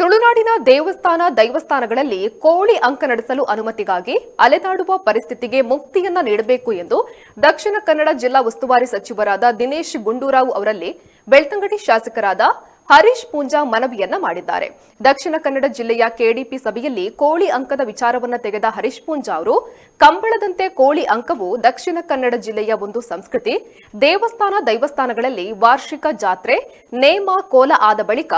ತುಳುನಾಡಿನ ದೈವಸ್ಥಾನಗಳಲ್ಲಿ ಕೋಳಿ ಅಂಕ ನಡೆಸಲು ಅನುಮತಿಗಾಗಿ ಅಲೆದಾಡುವ ಪರಿಸ್ಥಿತಿಗೆ ಮುಕ್ತಿಯನ್ನ ನೀಡಬೇಕು ಎಂದು ದಕ್ಷಿಣ ಕನ್ನಡ ಜಿಲ್ಲಾ ಉಸ್ತುವಾರಿ ಸಚಿವರಾದ ದಿನೇಶ್ ಗುಂಡೂರಾವ್ ಅವರಲ್ಲಿ ಬೆಳ್ತಂಗಡಿ ಶಾಸಕರಾದ ಹರೀಶ್ ಪೂಂಜಾ ಮನವಿಯನ್ನ ಮಾಡಿದ್ದಾರೆ. ದಕ್ಷಿಣ ಕನ್ನಡ ಜಿಲ್ಲೆಯ ಕೆಡಿಪಿ ಸಭೆಯಲ್ಲಿ ಕೋಳಿ ಅಂಕದ ವಿಚಾರವನ್ನು ತೆಗೆದ ಹರೀಶ್ ಪೂಂಜಾ ಅವರು ಕಂಬಳದಂತೆ ಕೋಳಿ ಅಂಕವು ದಕ್ಷಿಣ ಕನ್ನಡ ಜಿಲ್ಲೆಯ ಒಂದು ಸಂಸ್ಕೃತಿ. ದೈವಸ್ಥಾನಗಳಲ್ಲಿ ವಾರ್ಷಿಕ ಜಾತ್ರೆ, ನೇಮ, ಕೋಲ ಆದ ಬಳಿಕ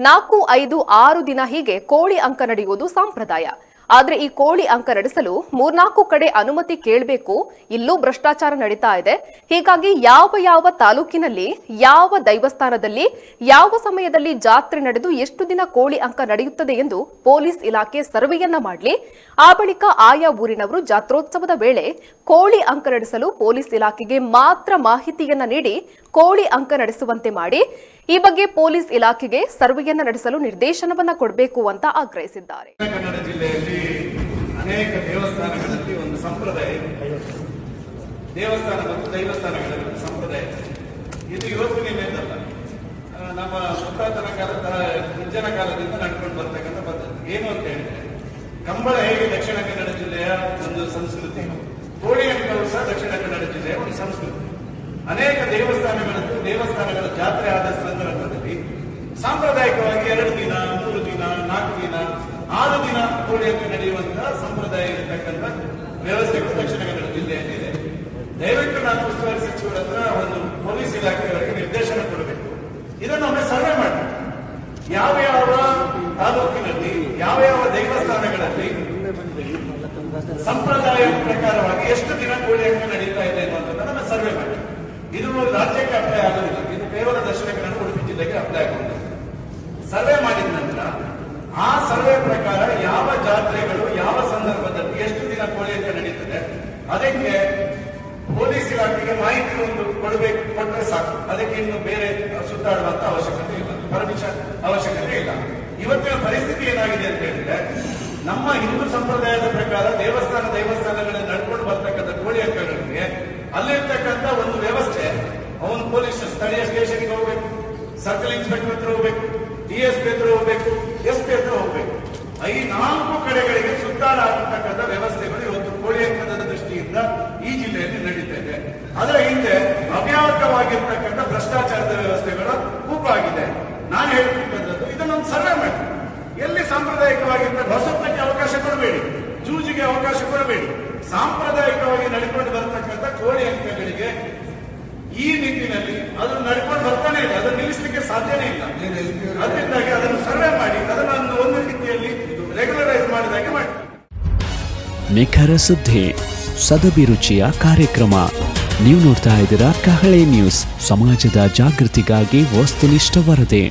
4, 5, 6 ದಿನ ಹೀಗೆ ಕೋಳಿ ಅಂಕ ನಡೆಯುವುದು ಸಂಪ್ರದಾಯ. ಆದ್ರೆ ಈ ಕೋಳಿ ಅಂಕ ನಡೆಸಲು 3-4 ಕಡೆ ಅನುಮತಿ ಕೇಳಬೇಕು. ಇಲ್ಲೂ ಭ್ರಷ್ಟಾಚಾರ ನಡೀತಾ ಇದೆ. ಹೀಗಾಗಿ ಯಾವ ತಾಲೂಕಿನಲ್ಲಿ, ಯಾವ ದೈವಸ್ಥಾನದಲ್ಲಿ, ಯಾವ ಸಮಯದಲ್ಲಿ ಜಾತ್ರೆ ನಡೆದು ಎಷ್ಟು ದಿನ ಕೋಳಿ ಅಂಕ ನಡೆಯುತ್ತದೆ ಎಂದು ಪೊಲೀಸ್ ಇಲಾಖೆ ಸರ್ವೆಯನ್ನ ಮಾಡಲಿ. ಆ ಬಳಿಕ ಆಯಾ ಊರಿನವರು ಜಾತ್ರೋತ್ಸವದ ವೇಳೆ ಕೋಳಿ ಅಂಕ ನಡೆಸಲು ಪೊಲೀಸ್ ಇಲಾಖೆಗೆ ಮಾತ್ರ ಮಾಹಿತಿಯನ್ನ ನೀಡಿ ಕೋಳಿ ಅಂಕ ನಡೆಸುವಂತೆ ಮಾಡಿ ಈ ಬಗ್ಗೆ ಪೊಲೀಸ್ ಇಲಾಖೆಗೆ ಸರ್ವೆಯನ್ನ ನಡೆಸಲು ನಿರ್ದೇಶನವನ್ನ ಕೊಡಬೇಕು ಅಂತ ಆಗ್ರಹಿಸಿದ್ದಾರೆ. ಕನ್ನಡ ಜಿಲ್ಲೆಯಲ್ಲಿ ಅನೇಕ ದೇವಸ್ಥಾನಗಳಲ್ಲಿ ಒಂದು ಸಂಪ್ರದಾಯ ಇದೆ. ದೇವಸ್ಥಾನ ಮತ್ತು ದೈವಸ್ಥಾನಗಳಲ್ಲಿ ಸಂಪ್ರದಾಯ ಇದು ಇವತ್ತಿನಿಂದಲ್ಲ, ನಮ್ಮ ಮುತ್ತಾತನ ಕಾಲದ ಮುಂಜನ ಕಾಲದಿಂದ ನಡ್ಕೊಂಡು ಬರ್ತಕ್ಕಂಥ ಪದ್ಧತಿ. ಏನು ಅಂತ ಹೇಳಿದ್ರೆ, ಕಂಬಳ ಹೇಗೆ ದಕ್ಷಿಣ ಕನ್ನಡ ಜಿಲ್ಲೆಯ ಒಂದು ಸಂಸ್ಕೃತಿ, ಕೋಳಿ ಅಂಕವು ಸಹ ದಕ್ಷಿಣ ಕನ್ನಡ ಜಿಲ್ಲೆಯ ಒಂದು ಸಂಸ್ಕೃತಿ. ಅನೇಕ ದೇವಸ್ಥಾನಗಳ ಜಾತ್ರೆ ಆದ ಸಂದರ್ಭದಲ್ಲಿ ಸಾಂಪ್ರದಾಯಿಕವಾಗಿ 2 ದಿನ, 3 ದಿನ, 4 ದಿನ, 6 ದಿನ ಕೋಳಿಯಂತೆ ನಡೆಯುವಂತಹ ಸಂಪ್ರದಾಯ ಇರತಕ್ಕಂಥ ವ್ಯವಸ್ಥೆಗಳು ದಕ್ಷಿಣ ಕನ್ನಡ ಜಿಲ್ಲೆಯಲ್ಲಿ ಇದೆ. ದಯವಿಟ್ಟು ನಾನು ಉಸ್ತುವಾರಿ ಸಚಿವರ ಹತ್ರ ಒಂದು ಪೊಲೀಸ್ ಇಲಾಖೆಯವರಿಗೆ ನಿರ್ದೇಶನ ಕೊಡಬೇಕು. ಇದನ್ನೊಮ್ಮೆ ಸರ್ವೆ ಮಾಡಿ, ಯಾವ ತಾಲೂಕಿನಲ್ಲಿ, ಯಾವ ದೇವಸ್ಥಾನಗಳಲ್ಲಿ ಸಂಪ್ರದಾಯ ಪ್ರಕಾರವಾಗಿ ಎಷ್ಟು ದಿನ ಕೋಳಿ ಅಂಕ ನಡೀತಾ ಇದೆ ಅನ್ನೋದನ್ನ ಸರ್ವೆ ಮಾಡಿ. ಇದು ರಾಜ್ಯಕ್ಕೆ ಅಪ್ಲೈ ಆಗೋದಿಲ್ಲ, ಇದು ಕೇವಲ ದಕ್ಷಿಣ ಕನ್ನಡ ಉಡುಪಿ ಜಿಲ್ಲೆಗೆ ಅಪ್ಲೈ ಆಗೋದಿಲ್ಲ. ಸರ್ವೆ ಮಾಡಿದ ನಂತರ ಆ ಸರ್ವೆ ಪ್ರಕಾರ ಯಾವ ಜಾತ್ರೆಗಳು ಯಾವ ಸಂದರ್ಭದಲ್ಲಿ ಎಷ್ಟು ದಿನ ಕೋಳಿ ಅಂಕ ನಡೀತದೆ ಅದಕ್ಕೆ ಪೊಲೀಸ್ ಇಲಾಖೆಗೆ ಮಾಹಿತಿ ಒಂದು ಕೊಟ್ಟರೆ ಸಾಕು. ಅದಕ್ಕೆ ಇನ್ನು ಬೇರೆ ಸುತ್ತಾಡುವಂತ ಅವಶ್ಯಕತೆ ಇಲ್ಲ, ಪರ್ಮಿಷನ್ ಅವಶ್ಯಕತೆ ಇಲ್ಲ. ಇವತ್ತಿನ ಪರಿಸ್ಥಿತಿ ಏನಾಗಿದೆ ಅಂತ ಹೇಳಿದ್ರೆ, ನಮ್ಮ ಹಿಂದೂ ಸಂಪ್ರದಾಯದ ಪ್ರಕಾರ ದೈವಸ್ಥಾನಗಳಲ್ಲಿ ನಡ್ಕೊಂಡು ಬರ್ತಕ್ಕಂಥ ಕೋಳಿ ಅಂಕಗಳಿಗೆ ಅಲ್ಲಿರ್ತಕ್ಕಂಥ ಒಂದು ವ್ಯವಸ್ಥೆ, ಅವನು ಪೊಲೀಸ್ ಸ್ಥಳೀಯ ಸ್ಟೇಷನ್ಗೆ ಹೋಗ್ಬೇಕು, ಸರ್ಕಲ್ ಇನ್ಸ್ಪೆಕ್ಟರ್ ಹತ್ರ ಹೋಗ್ಬೇಕು, DSP ಹತ್ರ ಹೋಗ್ಬೇಕು, SP ಹತ್ರ ಹೋಗ್ಬೇಕು. ಈ 4 ಕಡೆಗಳಿಗೆ ಸುತ್ತಾಡತಕ್ಕಂಥ ವ್ಯವಸ್ಥೆಗಳು ಇವತ್ತು ಕೋಳಿ ಅಂಕದ ದೃಷ್ಟಿಯಿಂದ ಈ ಜಿಲ್ಲೆಯಲ್ಲಿ ನಡೀತಾ ಇದೆ. ಅದರ ಹಿಂದೆ ಅವ್ಯಾಹತವಾಗಿರ್ತಕ್ಕಂಥ ಭ್ರಷ್ಟಾಚಾರದ ವ್ಯವಸ್ಥೆಗಳು ಕೂಪಾಗಿದೆ. ನಾನು ಹೇಳ್ತಿರ್ತಕ್ಕಂಥದ್ದು, ಇದನ್ನೊಂದು ಸರ್ವೆ ಮಾಡಿ. ಎಲ್ಲಿ ಸಾಂಪ್ರದಾಯಿಕವಾಗಿರ್ತಾರೆ ಹೊಸತಕ್ಕೆ ಅವಕಾಶ ಕೊಡಬೇಡಿ, ಜೂಜಿಗೆ ಅವಕಾಶ ಕೊಡಬೇಡಿ. ಸಾಂಪ್ರದಾಯಿಕವಾಗಿ ನಡ್ಕೊಂಡು ಬರತಕ್ಕಂಥ ಕೋಳಿ ಅಂಕಗಳಿಗೆ ಈ ನಿಟ್ಟಿನಲ್ಲಿ ಅದು ನಡ್ಕೊಂಡು ಬರ್ತಾನೆ ಇದೆ, ಅದನ್ನು ನಿಲ್ಲಿಸಲಿಕ್ಕೆ ಸಾಧ್ಯನೇ ಇಲ್ಲ. ಅದರಿಂದಾಗಿ ಅದನ್ನು ಸರ್ವೆ ಮಾಡಿ, ಅದನ್ನು ಒಂದು ರೀತಿಯಲ್ಲಿ ರೆಗ್ಯುಲರೈಸ್ ಮಾಡಿದಾಗೆ ಮಾಡಿ. ನಿಖರ ಸುದ್ದಿ, ಸದಭಿರುಚಿಯ ಕಾರ್ಯಕ್ರಮ. ನೀವು ನೋಡ್ತಾ ಇದ್ದೀರಾ ಕಹಳೆ ನ್ಯೂಸ್, ಸಮಾಜದ ಜಾಗೃತಿಗಾಗಿ ವಸ್ತುನಿಷ್ಠ ವರದಿ.